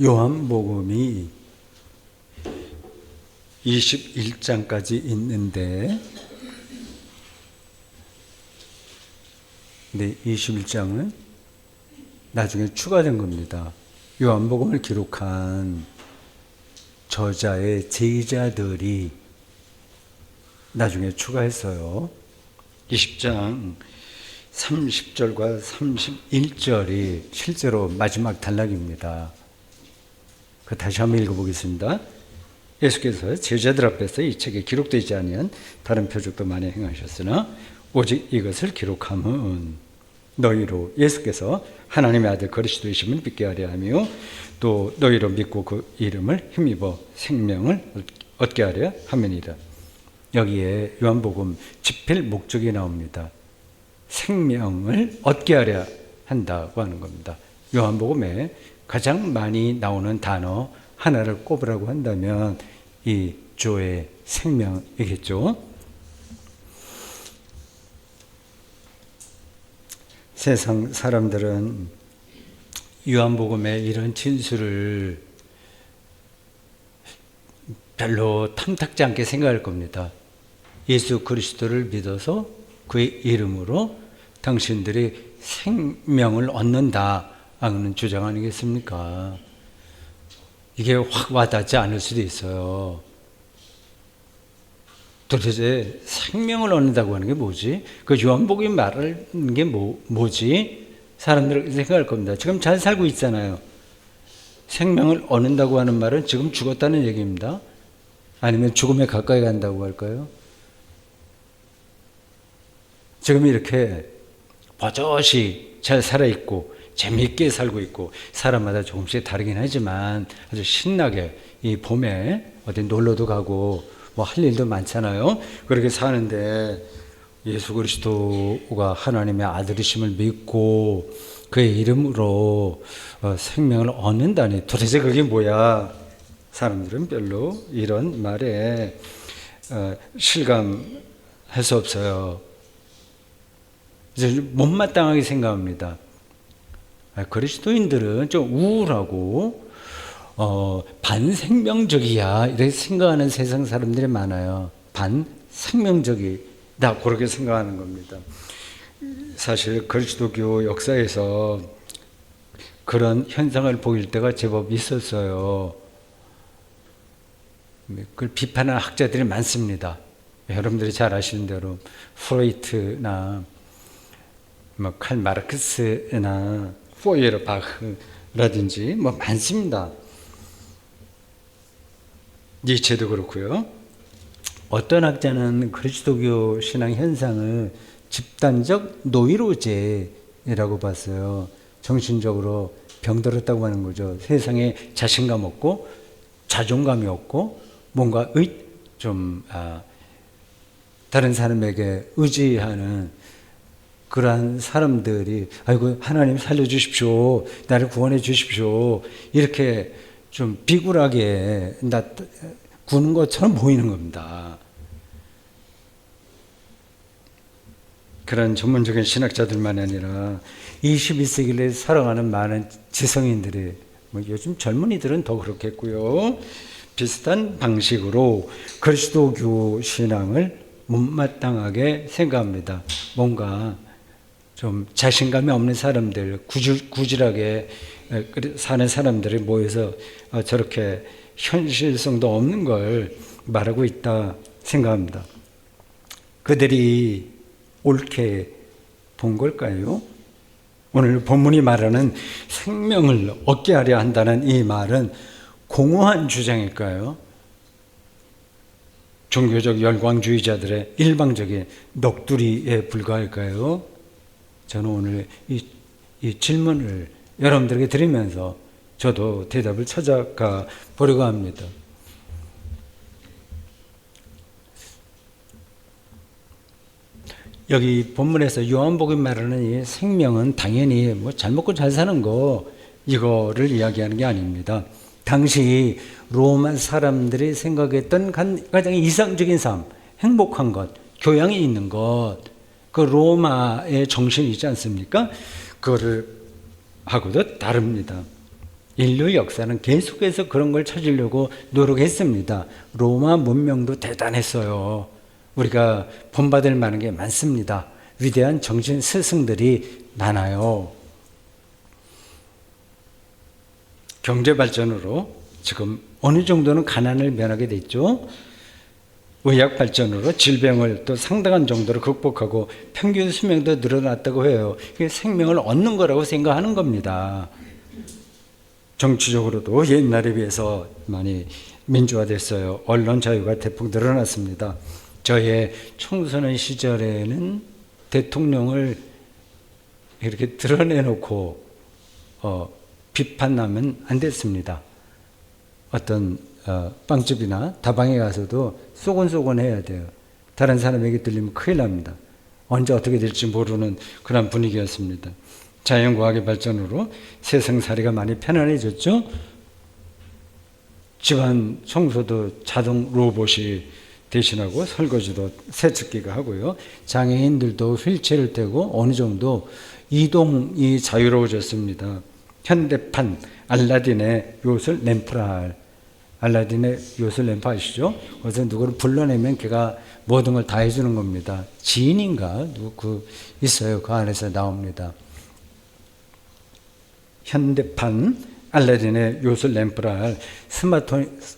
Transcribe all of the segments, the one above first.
요한복음이 21장까지 있는데, 네, 21장은 나중에 추가된 겁니다. 요한복음을 기록한 저자의 제자들이 나중에 추가했어요. 20장 30절과 31절이 실제로 마지막 단락입니다. 그 다시 한번 읽어보겠습니다. 예수께서 제자들 앞에서 이 책에 기록되지 아니한 다른 표적도 많이 행하셨으나 오직 이것을 기록함은 너희로 예수께서 하나님의 아들 그리스도이심을 믿게 하려 하며 또 너희로 믿고 그 이름을 힘입어 생명을 얻게 하려 함이니라. 여기에 요한복음 집필 목적이 나옵니다. 생명을 얻게 하려 한다고 하는 겁니다. 요한복음에 가장 많이 나오는 단어 하나를 꼽으라고 한다면 이 조의 생명이겠죠. 세상 사람들은 요한복음의 이런 진술을 별로 탐탁지 않게 생각할 겁니다. 예수 그리스도를 믿어서 그의 이름으로 당신들이 생명을 얻는다 하는 주장 아니겠습니까? 이게 확 와닿지 않을 수도 있어요. 도대체 생명을 얻는다고 하는 게 뭐지? 그 요한복음이 말하는 게 뭐지? 사람들은 생각할 겁니다. 지금 잘 살고 있잖아요. 생명을 얻는다고 하는 말은 지금 죽었다는 얘기입니다. 아니면 죽음에 가까이 간다고 할까요? 지금 이렇게 버젓이 잘 살아있고 재미있게 살고 있고 사람마다 조금씩 다르긴 하지만 아주 신나게 이 봄에 어디 놀러도 가고 뭐 할 일도 많잖아요. 그렇게 사는데 예수 그리스도가 하나님의 아들이심을 믿고 그의 이름으로 생명을 얻는다니 도대체 그게 뭐야? 사람들은 별로 이런 말에 실감할 수 없어요. 이제 못마땅하게 생각합니다. 그리스도인들은 좀 우울하고 반생명적이야 이렇게 생각하는 세상 사람들이 많아요. 반생명적이다 그렇게 생각하는 겁니다. 사실 그리스도교 역사에서 그런 현상을 보일 때가 제법 있었어요. 그걸 비판하는 학자들이 많습니다. 여러분들이 잘 아시는 대로 프로이트나 뭐 칼 마르크스나 포이에르바흐라든지 뭐 많습니다. 니체도 그렇고요. 어떤 학자는 그리스도교 신앙 현상을 집단적 노이로제라고 봤어요. 정신적으로 병들었다고 하는 거죠. 세상에 자신감 없고 자존감이 없고 뭔가 다른 사람에게 의지하는 그러한 사람들이 아이고 하나님 살려주십시오. 나를 구원해 주십시오. 이렇게 좀 비굴하게 구는 것처럼 보이는 겁니다. 그런 전문적인 신학자들만 아니라 21세기를 살아가는 많은 지성인들이 뭐 요즘 젊은이들은 더 그렇겠고요. 비슷한 방식으로 그리스도교 신앙을 못마땅하게 생각합니다. 뭔가 좀 자신감이 없는 사람들, 구질하게 사는 사람들이 모여서 저렇게 현실성도 없는 걸 말하고 있다 생각합니다. 그들이 옳게 본 걸까요? 오늘 본문이 말하는 생명을 얻게 하려 한다는 이 말은 공허한 주장일까요? 종교적 열광주의자들의 일방적인 넋두리에 불과할까요? 저는 오늘 이 질문을 여러분들에게 드리면서 저도 대답을 찾아가 보려고 합니다. 여기 본문에서 요한복음이 말하는 이 생명은 당연히 뭐 잘 먹고 잘 사는 거 이거를 이야기하는 게 아닙니다. 당시 로마 사람들이 생각했던 가장 이상적인 삶, 행복한 것, 교양이 있는 것, 그 로마의 정신이 있지 않습니까? 그거를 하고도 다릅니다. 인류 역사는 계속해서 그런 걸 찾으려고 노력했습니다. 로마 문명도 대단했어요. 우리가 본받을 만한 게 많습니다. 위대한 정신 스승들이 많아요. 경제 발전으로 지금 어느 정도는 가난을 면하게 됐죠. 의학 발전으로 질병을 또 상당한 정도로 극복하고 평균 수명도 늘어났다고 해요. 이게 생명을 얻는 거라고 생각하는 겁니다. 정치적으로도 옛날에 비해서 많이 민주화됐어요. 언론 자유가 대폭 늘어났습니다. 저의 청소년 시절에는 대통령을 이렇게 드러내놓고 비판하면 안 됐습니다. 어떤 빵집이나 다방에 가서도 쏘곤쏘곤 해야 돼요. 다른 사람에게 들리면 큰일 납니다. 언제 어떻게 될지 모르는 그런 분위기였습니다. 자연과학의 발전으로 세상살이가 많이 편안해졌죠. 집안 청소도 자동 로봇이 대신하고 설거지도 세척기가 하고요. 장애인들도 휠체어를 타고 어느 정도 이동이 자유로워졌습니다. 현대판 알라딘의 요술 램프랄, 알라딘의 요술 램프 아시죠? 그래서 누구를 불러내면 걔가 모든 걸 다 해주는 겁니다. 지인인가 누구 있어요. 그 안에서 나옵니다. 현대판 알라딘의 요술 램프랄,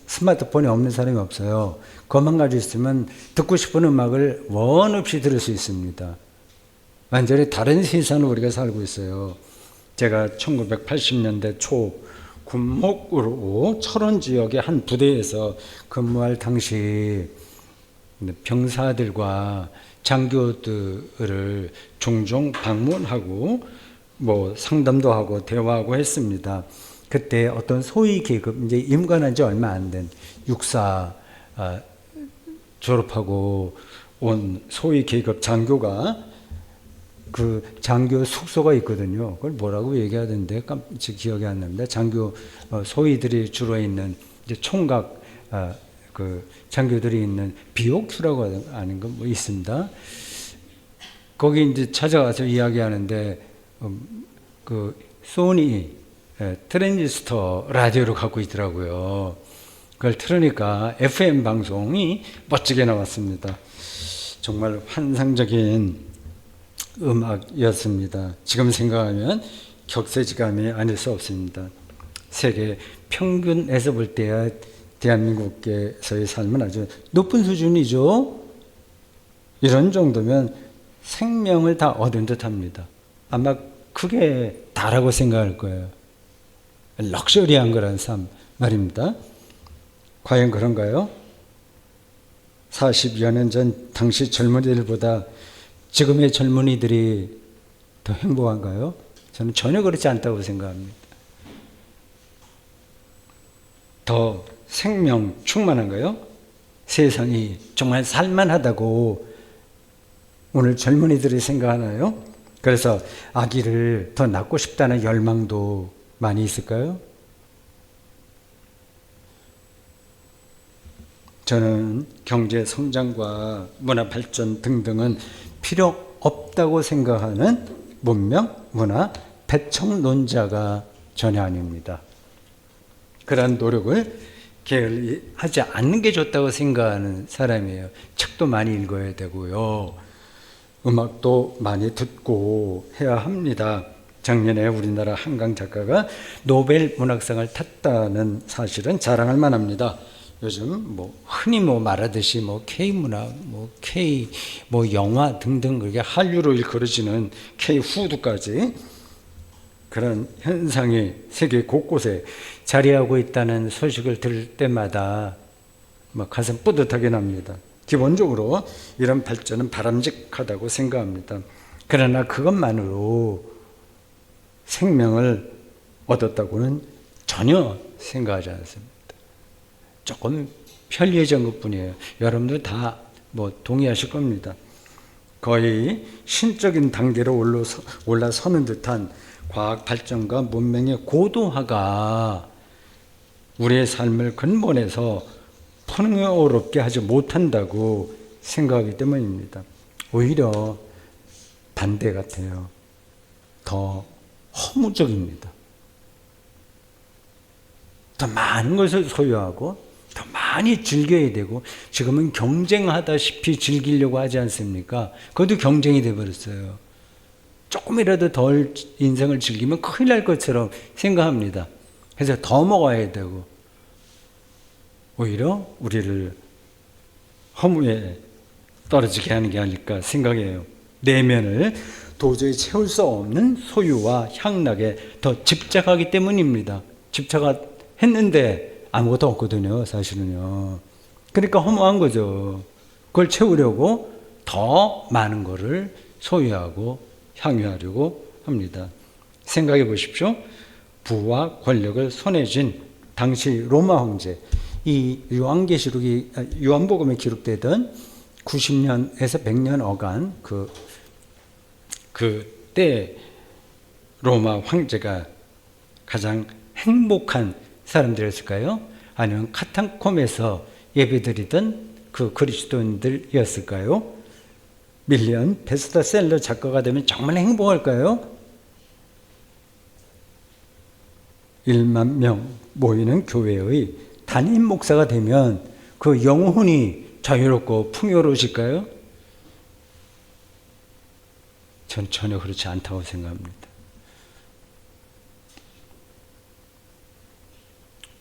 스마트폰이 없는 사람이 없어요. 그것만 가지고 있으면 듣고 싶은 음악을 원 없이 들을 수 있습니다. 완전히 다른 세상을 우리가 살고 있어요. 제가 1980년대 초 군목으로 철원 지역의 한 부대에서 근무할 당시 병사들과 장교들을 종종 방문하고 상담도 하고 대화하고 했습니다. 그때 어떤 소위 계급, 이제 임관한 지 얼마 안 된 육사 졸업하고 온 소위 계급 장교가 그 장교 숙소가 있거든요. 그걸 뭐라고 얘기하던데 기억이 안 납니다. 장교 소위들이 주로 있는 이제 총각 그 장교들이 있는 비옥큐라고 하는 거 뭐 있습니다. 거기 이제 찾아가서 이야기하는데 그 소니 트랜지스터 라디오를 갖고 있더라고요. 그걸 틀으니까 FM 방송이 멋지게 나왔습니다. 정말 환상적인 음악이었습니다. 지금 생각하면 격세지감이 아닐 수 없습니다. 세계 평균에서 볼 때야 대한민국에서의 삶은 아주 높은 수준이죠. 이런 정도면 생명을 다 얻은 듯합니다. 아마 크게 다라고 생각할 거예요. 럭셔리한 거란 삶 말입니다. 과연 그런가요? 40여 년 전 당시 젊은이들보다 지금의 젊은이들이 더 행복한가요? 저는 전혀 그렇지 않다고 생각합니다. 더 생명 충만한가요? 세상이 정말 살만하다고 오늘 젊은이들이 생각하나요? 그래서 아기를 더 낳고 싶다는 열망도 많이 있을까요? 저는 경제 성장과 문화 발전 등등은 필요 없다고 생각하는 문명, 문화, 배척론자가 전혀 아닙니다. 그런 노력을 게을리 하지 않는 게 좋다고 생각하는 사람이에요. 책도 많이 읽어야 되고요. 음악도 많이 듣고 해야 합니다. 작년에 우리나라 한강 작가가 노벨 문학상을 탔다는 사실은 자랑할 만합니다. 요즘 흔히 말하듯이 K문학, K 영화 등등 그게 한류로 일컬어지는 K푸드까지 그런 현상이 세계 곳곳에 자리하고 있다는 소식을 들을 때마다 가슴 뿌듯하게 납니다. 기본적으로 이런 발전은 바람직하다고 생각합니다. 그러나 그것만으로 생명을 얻었다고는 전혀 생각하지 않습니다. 조금 편리해진 것뿐이에요. 여러분들 다 동의하실 겁니다. 거의 신적인 단계로 올라서는 듯한 과학 발전과 문명의 고도화가 우리의 삶을 근본에서 풍요롭게 하지 못한다고 생각하기 때문입니다. 오히려 반대 같아요. 더 허무적입니다. 더 많은 것을 소유하고 더 많이 즐겨야 되고, 지금은 경쟁하다시피 즐기려고 하지 않습니까? 그것도 경쟁이 되어버렸어요. 조금이라도 덜 인생을 즐기면 큰일 날 것처럼 생각합니다. 그래서 더 먹어야 되고, 오히려 우리를 허무에 떨어지게 하는 게 아닐까 생각해요. 내면을 도저히 채울 수 없는 소유와 향락에 더 집착하기 때문입니다. 집착했는데 아무것도 없거든요, 사실은요. 그러니까 허무한 거죠. 그걸 채우려고 더 많은 거를 소유하고 향유하려고 합니다. 생각해 보십시오. 부와 권력을 손에 쥔 당시 로마 황제, 이 요한복음에 기록되던 90년에서 100년 어간 그때 로마 황제가 가장 행복한 사람들이었을까요? 아니면 카타콤에서 예배드리던 그 그리스도인들이었을까요? 밀리언 베스트셀러 작가가 되면 정말 행복할까요? 1만 명 모이는 교회의 담임 목사가 되면 그 영혼이 자유롭고 풍요로우실까요? 전 전혀 그렇지 않다고 생각합니다.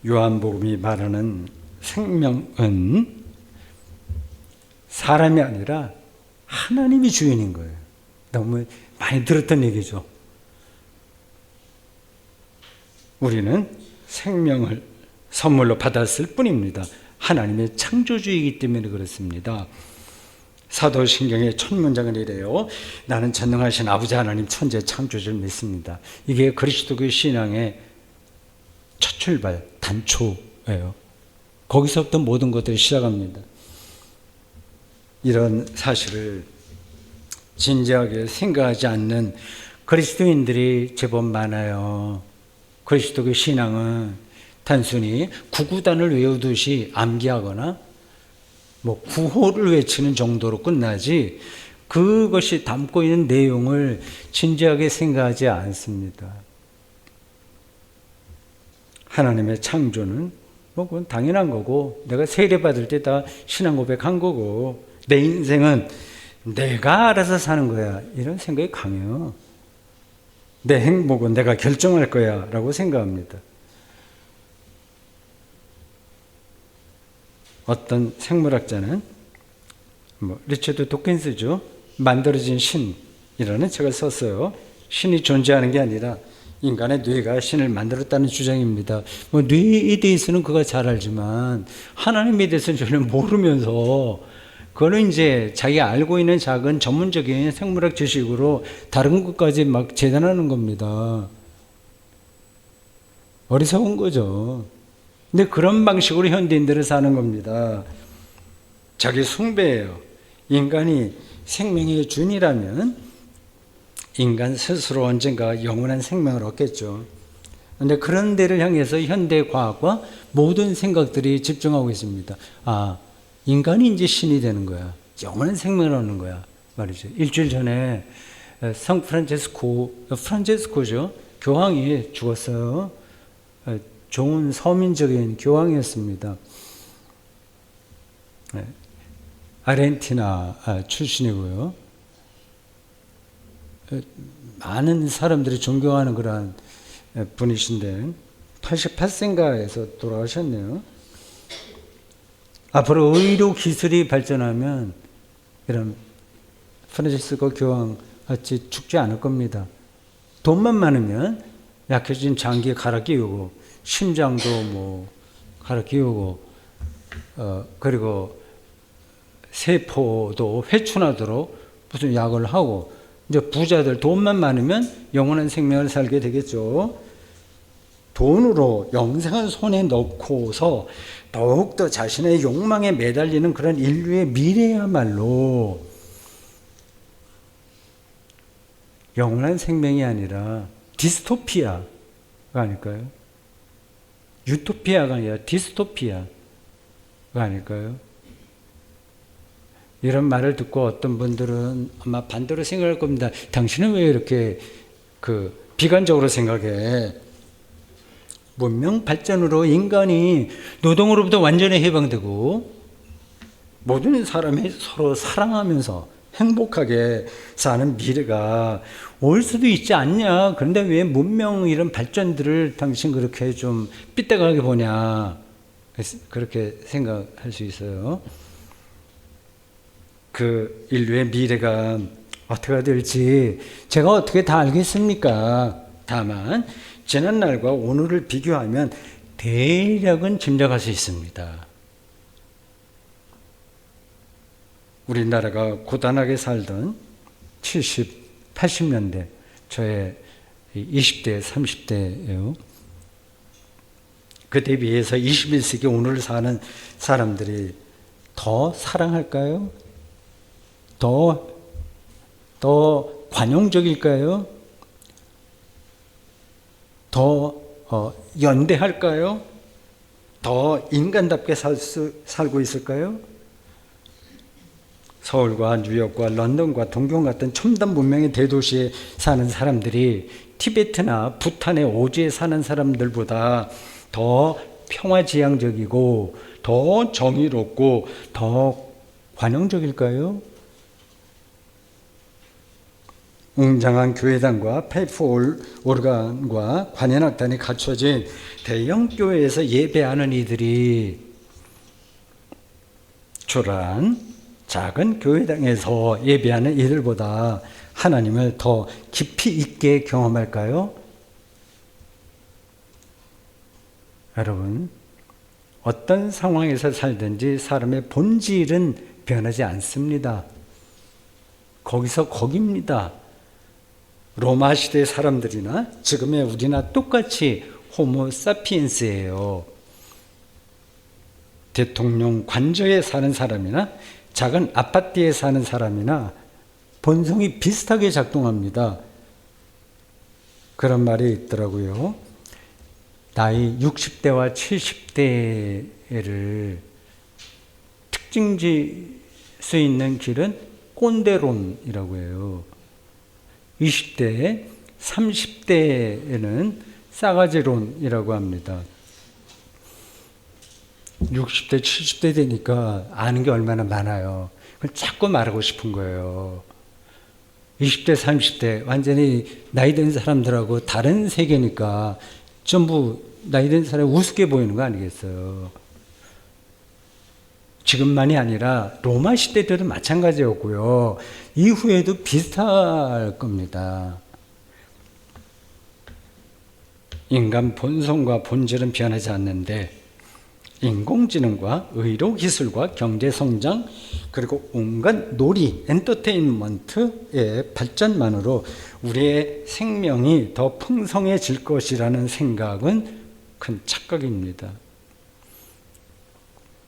요한복음이 말하는 생명은 사람이 아니라 하나님이 주인인 거예요. 너무 많이 들었던 얘기죠. 우리는 생명을 선물로 받았을 뿐입니다. 하나님의 창조주이기 때문에 그렇습니다. 사도신경의 첫 문장은 이래요. 나는 전능하신 아버지 하나님 천재 창조주를 믿습니다. 이게 그리스도교 신앙의 첫 출발, 단초예요. 거기서부터 모든 것들이 시작합니다. 이런 사실을 진지하게 생각하지 않는 그리스도인들이 제법 많아요. 그리스도교 신앙은 단순히 구구단을 외우듯이 암기하거나 구호를 외치는 정도로 끝나지 그것이 담고 있는 내용을 진지하게 생각하지 않습니다. 하나님의 창조는 그건 당연한 거고, 내가 세례받을 때 다 신앙 고백한 거고, 내 인생은 내가 알아서 사는 거야, 이런 생각이 강해요. 내 행복은 내가 결정할 거야 라고 생각합니다. 어떤 생물학자는 리처드 도킨스죠. 만들어진 신이라는 책을 썼어요. 신이 존재하는 게 아니라 인간의 뇌가 신을 만들었다는 주장입니다. 뇌에 대해서는 그가 잘 알지만 하나님에 대해서는 전혀 모르면서 그거는 이제 자기가 알고 있는 작은 전문적인 생물학 지식으로 다른 것까지 막 재단하는 겁니다. 어리석은 거죠. 근데 그런 방식으로 현대인들은 사는 겁니다. 자기 숭배예요. 인간이 생명의 준이라면 인간 스스로 언젠가 영원한 생명을 얻겠죠. 그런데 그런 데를 향해서 현대 과학과 모든 생각들이 집중하고 있습니다. 인간이 이제 신이 되는 거야. 영원한 생명을 얻는 거야. 말이죠. 일주일 전에 성 프란체스코죠. 교황이 죽었어요. 좋은 서민적인 교황이었습니다. 아르헨티나 출신이고요. 많은 사람들이 존경하는 그런 분이신데 88세인가에서 돌아가셨네요. 앞으로 의료 기술이 발전하면 이런 프란치스코 교황 같이 죽지 않을 겁니다. 돈만 많으면 약해진 장기 갈아 끼우고 심장도 갈아 끼우고 그리고 세포도 회춘하도록 무슨 약을 하고, 이제 부자들 돈만 많으면 영원한 생명을 살게 되겠죠. 돈으로 영생을 손에 넣고서 더욱더 자신의 욕망에 매달리는 그런 인류의 미래야말로 영원한 생명이 아니라 디스토피아가 아닐까요? 유토피아가 아니라 디스토피아가 아닐까요? 이런 말을 듣고 어떤 분들은 아마 반대로 생각할 겁니다. 당신은 왜 이렇게 비관적으로 생각해? 문명 발전으로 인간이 노동으로부터 완전히 해방되고 모든 사람이 서로 사랑하면서 행복하게 사는 미래가 올 수도 있지 않냐. 그런데 왜 문명 이런 발전들을 당신 그렇게 좀 삐딱하게 보냐. 그렇게 생각할 수 있어요. 그 인류의 미래가 어떻게 될지 제가 어떻게 다 알겠습니까? 다만 지난날과 오늘을 비교하면 대략은 짐작할 수 있습니다. 우리나라가 고단하게 살던 70, 80년대 저의 20대, 30대예요. 그때 비해서 21세기 오늘을 사는 사람들이 더 사랑할까요? 더 관용적일까요? 더 연대할까요? 더 인간답게 살고 있을까요? 서울과 뉴욕과 런던과 동경 같은 첨단 문명의 대도시에 사는 사람들이 티베트나 부탄의 오지에 사는 사람들보다 더 평화지향적이고 더 정의롭고 더 관용적일까요? 웅장한 교회당과 파이프 오르간과 관현악단이 갖춰진 대형 교회에서 예배하는 이들이 초라한 작은 교회당에서 예배하는 이들보다 하나님을 더 깊이 있게 경험할까요? 여러분, 어떤 상황에서 살든지 사람의 본질은 변하지 않습니다. 거기서 거기입니다. 로마 시대 사람들이나 지금의 우리나 똑같이 호모 사피엔스예요. 대통령 관저에 사는 사람이나 작은 아파트에 사는 사람이나 본성이 비슷하게 작동합니다. 그런 말이 있더라고요. 나이 60대와 70대를 특징 지을 수 있는 길은 꼰대론이라고 해요. 20대, 30대에는 싸가지론이라고 합니다. 60대, 70대 되니까 아는 게 얼마나 많아요. 그걸 자꾸 말하고 싶은 거예요. 20대, 30대 완전히 나이 든 사람들하고 다른 세계니까 전부 나이 든 사람이 우습게 보이는 거 아니겠어요. 지금만이 아니라 로마 시대 때도 마찬가지였고요. 이후에도 비슷할 겁니다. 인간 본성과 본질은 변하지 않는데 인공지능과 의료기술과 경제성장 그리고 온갖 놀이, 엔터테인먼트의 발전만으로 우리의 생명이 더 풍성해질 것이라는 생각은 큰 착각입니다.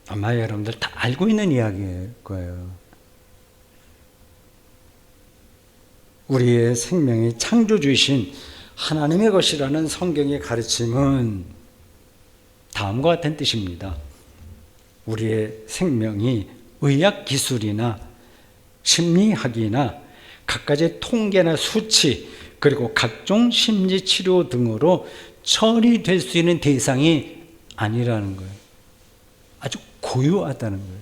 아마 여러분들 다 알고 있는 이야기일 거예요. 우리의 생명이 창조주이신 하나님의 것이라는 성경의 가르침은 다음과 같은 뜻입니다. 우리의 생명이 의학기술이나 심리학이나 갖가지 통계나 수치 그리고 각종 심리치료 등으로 처리될 수 있는 대상이 아니라는 거예요. 아주 고유하다는 거예요.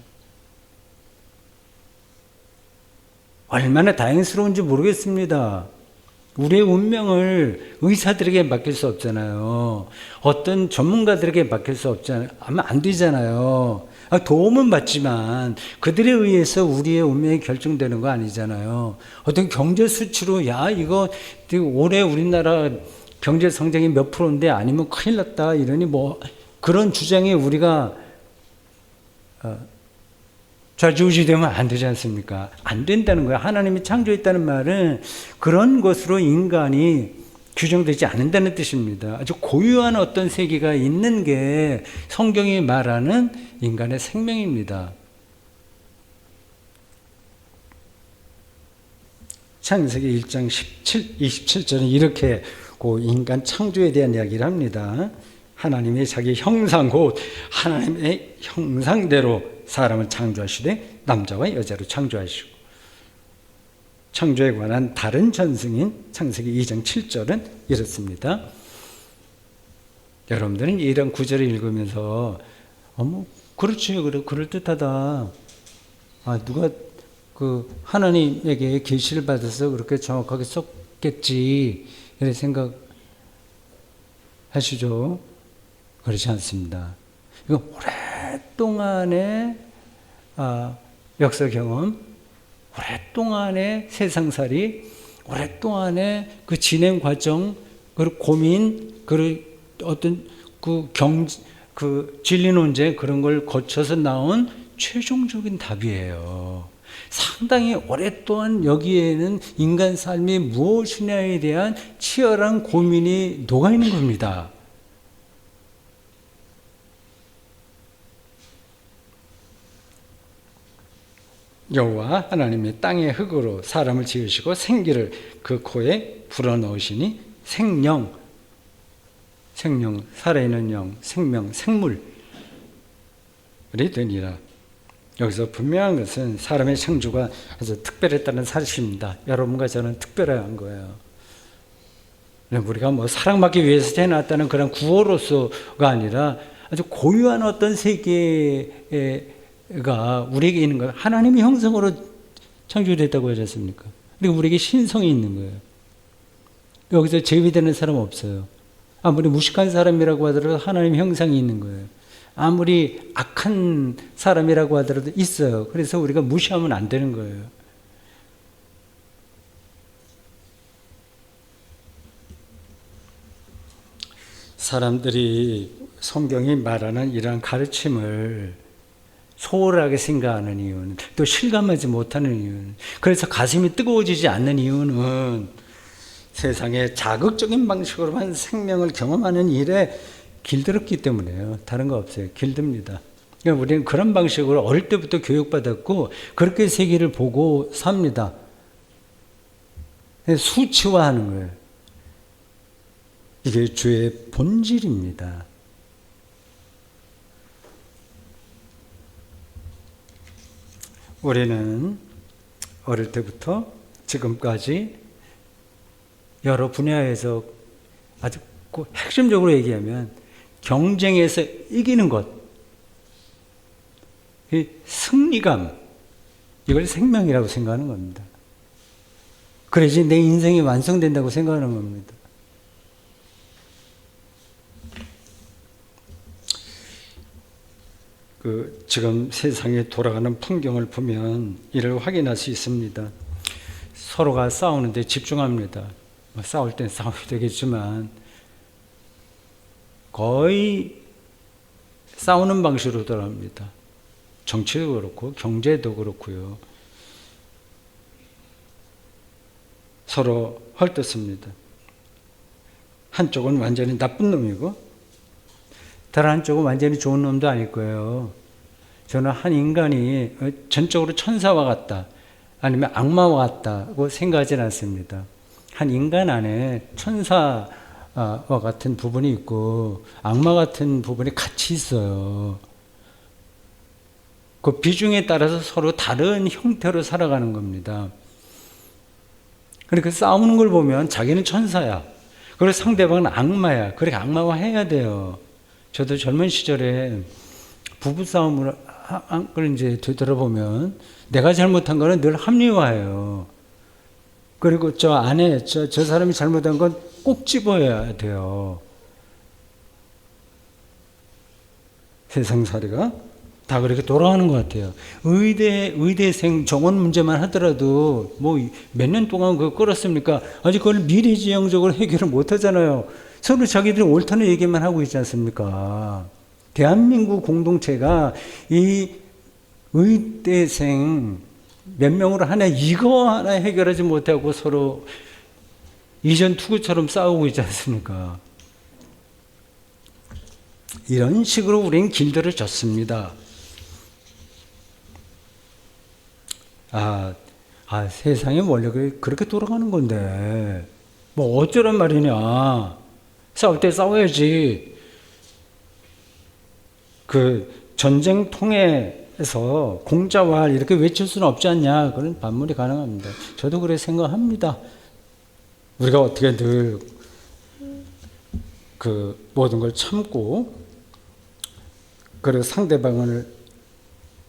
얼마나 다행스러운지 모르겠습니다. 우리의 운명을 의사들에게 맡길 수 없잖아요. 어떤 전문가들에게 맡길 수 없잖아요. 하면 안 되잖아요. 도움은 받지만 그들에 의해서 우리의 운명이 결정되는 거 아니잖아요. 어떤 경제 수치로 야 이거 올해 우리나라 경제 성장이 몇 프로인데 아니면 큰일 났다 이러니 뭐 그런 주장에 우리가 좌지우지되면 안 되지 않습니까? 안 된다는 거예요. 하나님이 창조했다는 말은 그런 것으로 인간이 규정되지 않는다는 뜻입니다. 아주 고유한 어떤 세계가 있는 게 성경이 말하는 인간의 생명입니다. 창세기 1장 27절은 이렇게 그 인간 창조에 대한 이야기를 합니다. 하나님이 자기 형상 곧 하나님의 형상대로 사람을 창조하시되 남자와 여자로 창조하시고 창조에 관한 다른 전승인 창세기 2장 7절은 이렇습니다. 여러분들은 이런 구절을 읽으면서 어머 그렇지 그래 그럴듯하다. 아 누가 그 하나님에게 계시를 받아서 그렇게 정확하게 썼겠지 이렇게 생각하시죠? 그렇지 않습니다. 이거 오랫동안의 역사 경험, 오랫동안의 세상살이, 오랫동안의 그 진행 과정, 그리고 고민, 그리고 어떤 그 진리 논쟁 그런 걸 거쳐서 나온 최종적인 답이에요. 상당히 오랫동안 여기에는 인간 삶이 무엇이냐에 대한 치열한 고민이 녹아있는 겁니다. 여호와 하나님이 땅의 흙으로 사람을 지으시고 생기를 그 코에 불어넣으시니 생명, 살아있는 영, 생명, 생물이 되니라. 여기서 분명한 것은 사람의 창조가 아주 특별했다는 사실입니다. 여러분과 저는 특별한 거예요. 우리가 뭐 사랑받기 위해서 태어났다는 그런 구호로서가 아니라 아주 고유한 어떤 세계가 우리에게 있는 거예요. 하나님의 형상으로 창조됐다고 하지 않습니까? 그리고 우리에게 신성이 있는 거예요. 여기서 제외되는 사람 없어요. 아무리 무식한 사람이라고 하더라도 하나님의 형상이 있는 거예요. 아무리 악한 사람이라고 하더라도 있어요. 그래서 우리가 무시하면 안 되는 거예요. 사람들이 성경이 말하는 이러한 가르침을 소홀하게 생각하는 이유는, 또 실감하지 못하는 이유는, 그래서 가슴이 뜨거워지지 않는 이유는 세상의 자극적인 방식으로만 생명을 경험하는 일에 길들었기 때문에요. 다른 거 없어요. 길듭니다. 그러니까 우리는 그런 방식으로 어릴 때부터 교육받았고 그렇게 세계를 보고 삽니다. 수치화하는 거예요. 이게 죄의 본질입니다. 우리는 어릴 때부터 지금까지 여러 분야에서 아주 핵심적으로 얘기하면 경쟁에서 이기는 것, 이 승리감, 이걸 생명이라고 생각하는 겁니다. 그래야지 내 인생이 완성된다고 생각하는 겁니다. 지금 세상에 돌아가는 풍경을 보면 이를 확인할 수 있습니다. 서로가 싸우는데 집중합니다. 싸울 땐 싸워야 되겠지만 거의 싸우는 방식으로 돌아갑니다. 정치도 그렇고 경제도 그렇고요. 서로 헐뜯습니다. 한쪽은 완전히 나쁜 놈이고 다른 한쪽은 완전히 좋은 놈도 아닐 거예요. 저는 한 인간이 전적으로 천사와 같다 아니면 악마와 같다고 생각하지는 않습니다. 한 인간 안에 천사와 같은 부분이 있고 악마 같은 부분이 같이 있어요. 그 비중에 따라서 서로 다른 형태로 살아가는 겁니다. 그러니까 싸우는 걸 보면 자기는 천사야. 그리고 상대방은 악마야. 그렇게 악마화 해야 돼요. 저도 젊은 시절에 부부싸움을 이제 되돌아보면 내가 잘못한 거는 늘 합리화해요. 그리고 저 안에 저 사람이 잘못한 건 꼭 집어야 돼요. 세상살이가 다 그렇게 돌아가는 것 같아요. 의대생 정원 문제만 하더라도 뭐 몇 년 동안 그거 끌었습니까? 아직 그걸 미래지향적으로 해결을 못 하잖아요. 서로 자기들이 옳다는 얘기만 하고 있지 않습니까? 대한민국 공동체가 이 의대생 몇 명으로 하나 이거 하나 해결하지 못하고 서로 이전 투구처럼 싸우고 있지 않습니까? 이런 식으로 우리는 길들여졌습니다. 세상이 원래 그렇게 돌아가는 건데 뭐 어쩌란 말이냐. 싸울 때 싸워야지. 전쟁통에서 공자왈 이렇게 외칠 수는 없지 않냐. 그런 반문이 가능합니다. 저도 그렇게 생각합니다. 우리가 어떻게 늘 그 모든 걸 참고 그리고 상대방을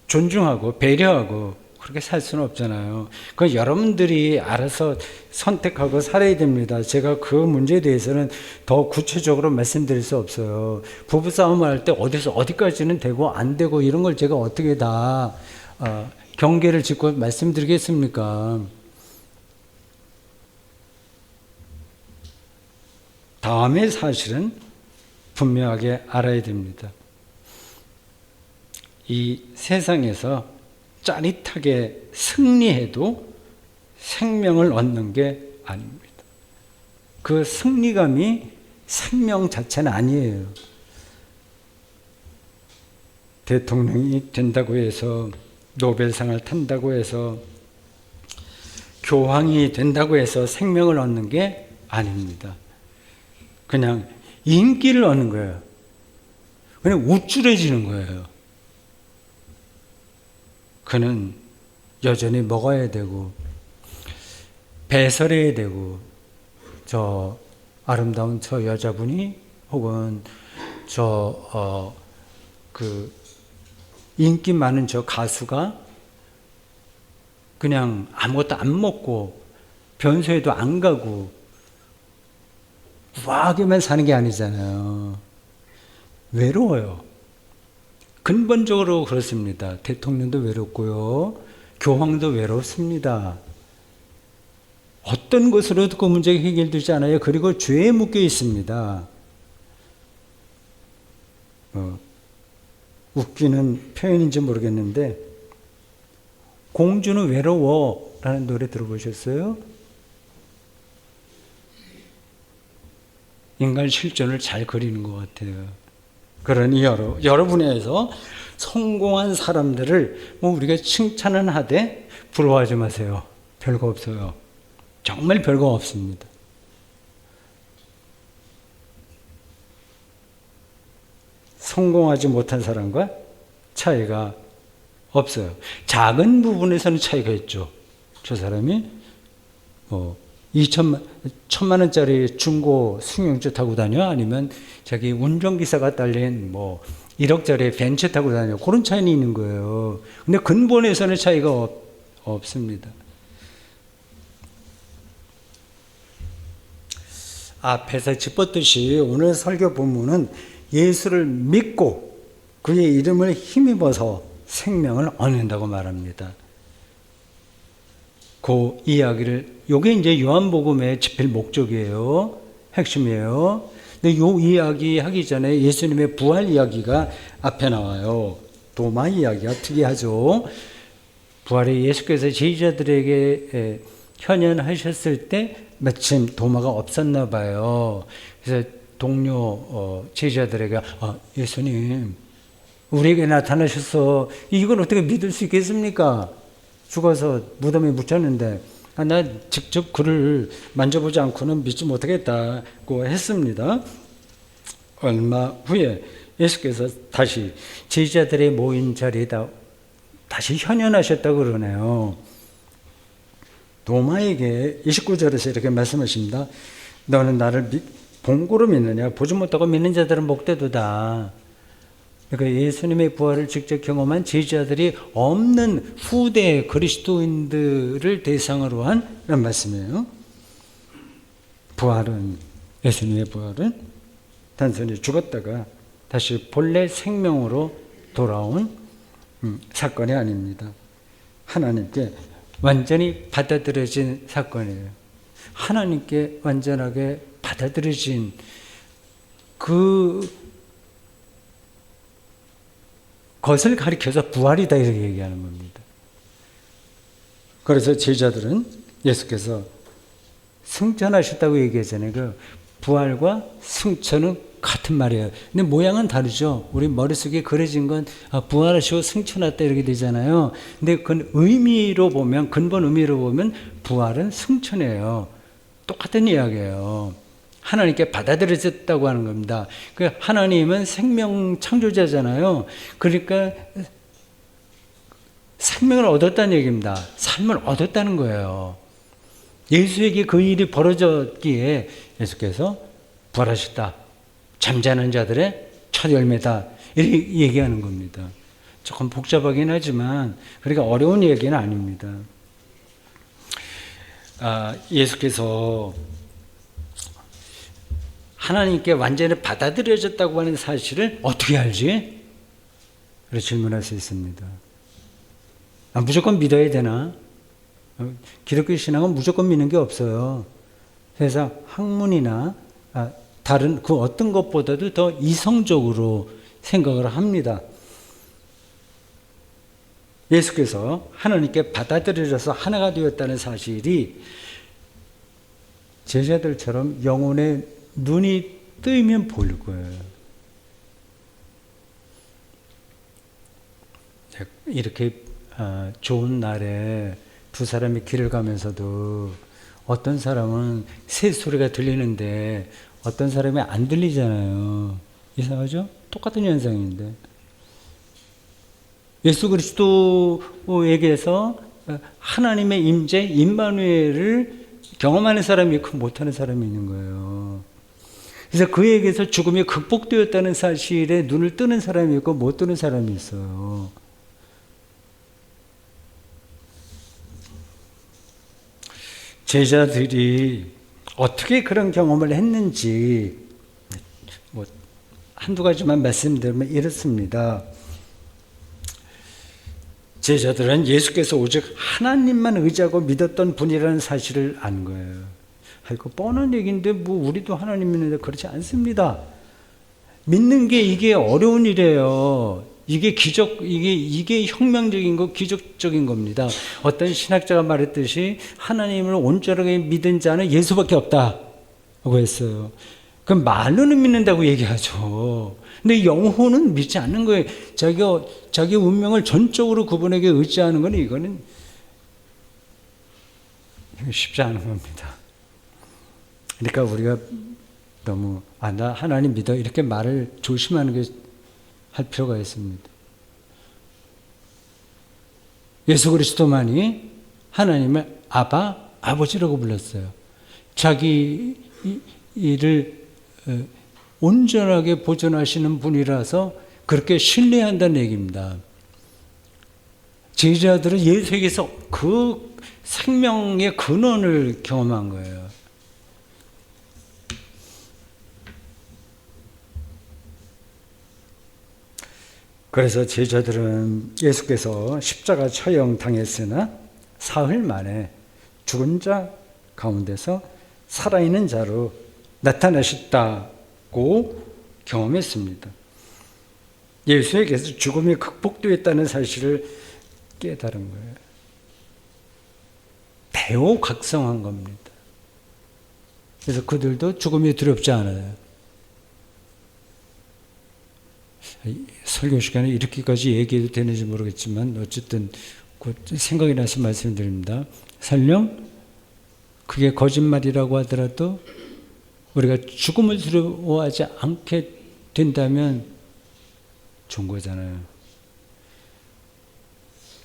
존중하고 배려하고 그렇게 살 수는 없잖아요. 그건 여러분들이 알아서 선택하고 살아야 됩니다. 제가 그 문제에 대해서는 더 구체적으로 말씀드릴 수 없어요. 부부싸움을 할 때 어디서 어디까지는 되고 안 되고 이런 걸 제가 어떻게 다 경계를 짓고 말씀드리겠습니까? 다음의 사실은 분명하게 알아야 됩니다. 이 세상에서 짜릿하게 승리해도 생명을 얻는 게 아닙니다. 그 승리감이 생명 자체는 아니에요. 대통령이 된다고 해서, 노벨상을 탄다고 해서, 교황이 된다고 해서 생명을 얻는 게 아닙니다. 그냥 인기를 얻는 거예요. 그냥 우쭐해지는 거예요. 그는 여전히 먹어야 되고 배설해야 되고 저 아름다운 저 여자분이 혹은 그 인기 많은 저 가수가 그냥 아무것도 안 먹고 변소에도 안 가고 우아하게만 사는 게 아니잖아요. 외로워요. 근본적으로 그렇습니다. 대통령도 외롭고요. 교황도 외롭습니다. 어떤 것으로도 그 문제가 해결되지 않아요. 그리고 죄에 묶여 있습니다. 웃기는 표현인지 모르겠는데 공주는 외로워 라는 노래 들어보셨어요? 인간 실존을 잘 그리는 것 같아요. 그러니 여러 분야에서 성공한 사람들을 우리가 칭찬은 하되 부러워하지 마세요. 별거 없어요. 정말 별거 없습니다. 성공하지 못한 사람과 차이가 없어요. 작은 부분에서는 차이가 있죠. 저 사람이 1,000만 원짜리 중고 승용차 타고 다녀? 아니면 자기 운전기사가 딸린 1억짜리 벤츠 타고 다녀? 그런 차이는 있는 거예요. 근데 근본에서는 차이가 없습니다. 앞에서 짚었듯이 오늘 설교 본문은 예수를 믿고 그의 이름을 힘입어서 생명을 얻는다고 말합니다. 그 이야기를, 요게 이제 요한복음의 집필 목적이에요. 핵심이에요. 근데 요 이야기 하기 전에 예수님의 부활 이야기가 앞에 나와요. 도마 이야기가 특이하죠. 부활의 예수께서 제자들에게 현현하셨을 때 마침 도마가 없었나 봐요. 그래서 동료 제자들에게 예수님 우리에게 나타나셔서 이걸 어떻게 믿을 수 있겠습니까? 죽어서 무덤에 묻혔는데 나 직접 그를 만져보지 않고는 믿지 못하겠다고 했습니다. 얼마 후에 예수께서 다시 제자들의 모인 자리에다 다시 현현하셨다고 그러네요. 도마에게 29절에서 이렇게 말씀하십니다. 너는 나를 본고로 믿느냐? 보지 못하고 믿는 자들은 복되도다. 그러니까 예수님의 부활을 직접 경험한 제자들이 없는 후대 그리스도인들을 대상으로 한 이런 말씀이에요. 부활은, 예수님의 부활은 단순히 죽었다가 다시 본래 생명으로 돌아온 사건이 아닙니다. 하나님께 완전히 받아들여진 사건이에요. 하나님께 완전하게 받아들여진 것을 가리켜서 부활이다 이렇게 얘기하는 겁니다. 그래서 제자들은 예수께서 승천하셨다고 얘기하잖아요. 그 부활과 승천은 같은 말이에요. 근데 모양은 다르죠. 우리 머릿속에 그려진 건 부활하시고 승천했다 이렇게 되잖아요. 근데 그 의미로 보면, 근본 의미로 보면 부활은 승천이에요. 똑같은 이야기예요. 하나님께 받아들여졌다고 하는 겁니다. 그 하나님은 생명 창조자잖아요. 그러니까 생명을 얻었다는 얘기입니다. 삶을 얻었다는 거예요. 예수에게 그 일이 벌어졌기에 예수께서 부활하셨다. 잠자는 자들의 첫 열매다. 이렇게 얘기하는 겁니다. 조금 복잡하긴 하지만 그러니까 어려운 얘기는 아닙니다. 예수께서 하나님께 완전히 받아들여졌다고 하는 사실을 어떻게 알지? 그렇게 질문할 수 있습니다. 무조건 믿어야 되나? 기독교 신앙은 무조건 믿는 게 없어요. 그래서 학문이나 다른 그 어떤 것보다도 더 이성적으로 생각을 합니다. 예수께서 하나님께 받아들여져서 하나가 되었다는 사실이 제자들처럼 영혼의 눈이 뜨이면 보일 거예요. 이렇게 좋은 날에 두 사람이 길을 가면서도 어떤 사람은 새소리가 들리는데 어떤 사람이 안 들리잖아요. 이상하죠? 똑같은 현상인데. 예수 그리스도에게서 하나님의 임재, 임마누엘을 경험하는 사람이 있고 못하는 사람이 있는 거예요. 그래서 그에게서 죽음이 극복되었다는 사실에 눈을 뜨는 사람이 있고 못 뜨는 사람이 있어요. 제자들이 어떻게 그런 경험을 했는지 한두 가지만 말씀드리면 이렇습니다. 제자들은 예수께서 오직 하나님만 의지하고 믿었던 분이라는 사실을 안 거예요. 아이고 뻔한 얘기인데 우리도 하나님 믿는데 그렇지 않습니다. 믿는 게 이게 어려운 일이에요. 이게 이게 혁명적인 거, 기적적인 겁니다. 어떤 신학자가 말했듯이 하나님을 온전하게 믿은 자는 예수밖에 없다고 했어요. 그럼 말로는 믿는다고 얘기하죠. 근데 영혼은 믿지 않는 거예요. 자기 운명을 전적으로 그분에게 의지하는 건 이거는 쉽지 않은 겁니다. 그러니까 우리가 너무 나 하나님 믿어 이렇게 말을 조심하는 게 할 필요가 있습니다. 예수 그리스도만이 하나님을 아버지라고 불렀어요. 자기 일을 온전하게 보존하시는 분이라서 그렇게 신뢰한다는 얘기입니다. 제자들은 예수에게서 그 생명의 근원을 경험한 거예요. 그래서 제자들은 예수께서 십자가 처형 당했으나 사흘 만에 죽은 자 가운데서 살아있는 자로 나타나셨다고 경험했습니다. 예수에게서 죽음이 극복되었다는 사실을 깨달은 거예요. 대오각성한 겁니다. 그래서 그들도 죽음이 두렵지 않아요. 설교 시간에 이렇게까지 얘기해도 되는지 모르겠지만 어쨌든 생각이 나서 말씀드립니다. 설령 그게 거짓말이라고 하더라도 우리가 죽음을 두려워하지 않게 된다면 좋은 거잖아요.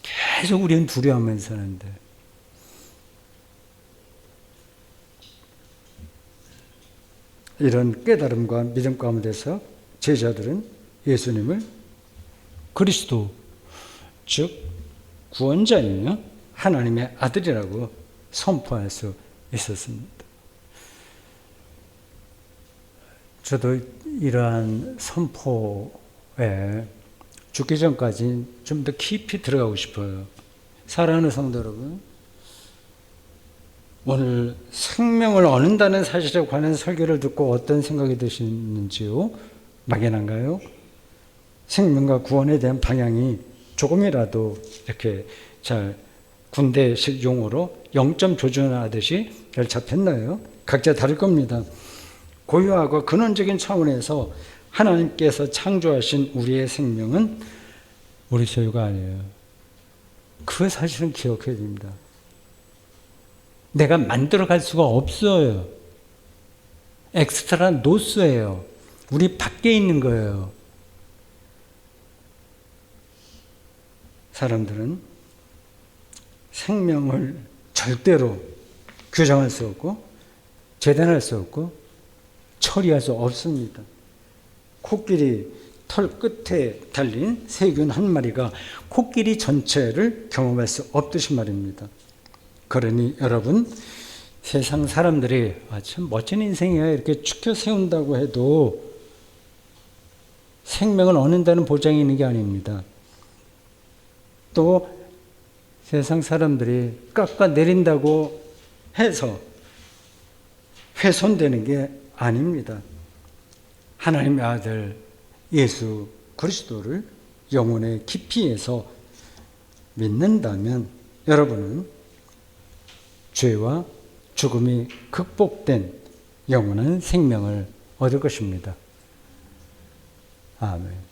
계속 우리는 두려워하면서 사는데 이런 깨달음과 믿음 가운데서 제자들은 예수님을 그리스도, 즉 구원자이며 하나님의 아들이라고 선포할 수 있었습니다. 저도 이러한 선포에 죽기 전까지 좀 더 깊이 들어가고 싶어요. 사랑하는 성도 여러분, 오늘 생명을 얻는다는 사실에 관한 설교를 듣고 어떤 생각이 드시는지요? 막연한가요? 생명과 구원에 대한 방향이 조금이라도 이렇게 잘 군대식 용어로 0점 조준하듯이 잘 잡혔나요? 각자 다를 겁니다. 고유하고 근원적인 차원에서 하나님께서 창조하신 우리의 생명은 우리 소유가 아니에요. 그 사실은 기억해야 됩니다. 내가 만들어갈 수가 없어요. 엑스트라 노스예요. 우리 밖에 있는 거예요. 사람들은 생명을 절대로 규정할 수 없고 재단할 수 없고 처리할 수 없습니다. 코끼리 털 끝에 달린 세균 한 마리가 코끼리 전체를 경험할 수 없듯이 말입니다. 그러니 여러분, 세상 사람들이 참 멋진 인생이야 이렇게 축켜 세운다고 해도 생명을 얻는다는 보장이 있는 게 아닙니다. 또 세상 사람들이 깎아내린다고 해서 훼손되는 게 아닙니다. 하나님의 아들 예수 그리스도를 영혼의 깊이에서 믿는다면 여러분은 죄와 죽음이 극복된 영원한 생명을 얻을 것입니다. 아멘.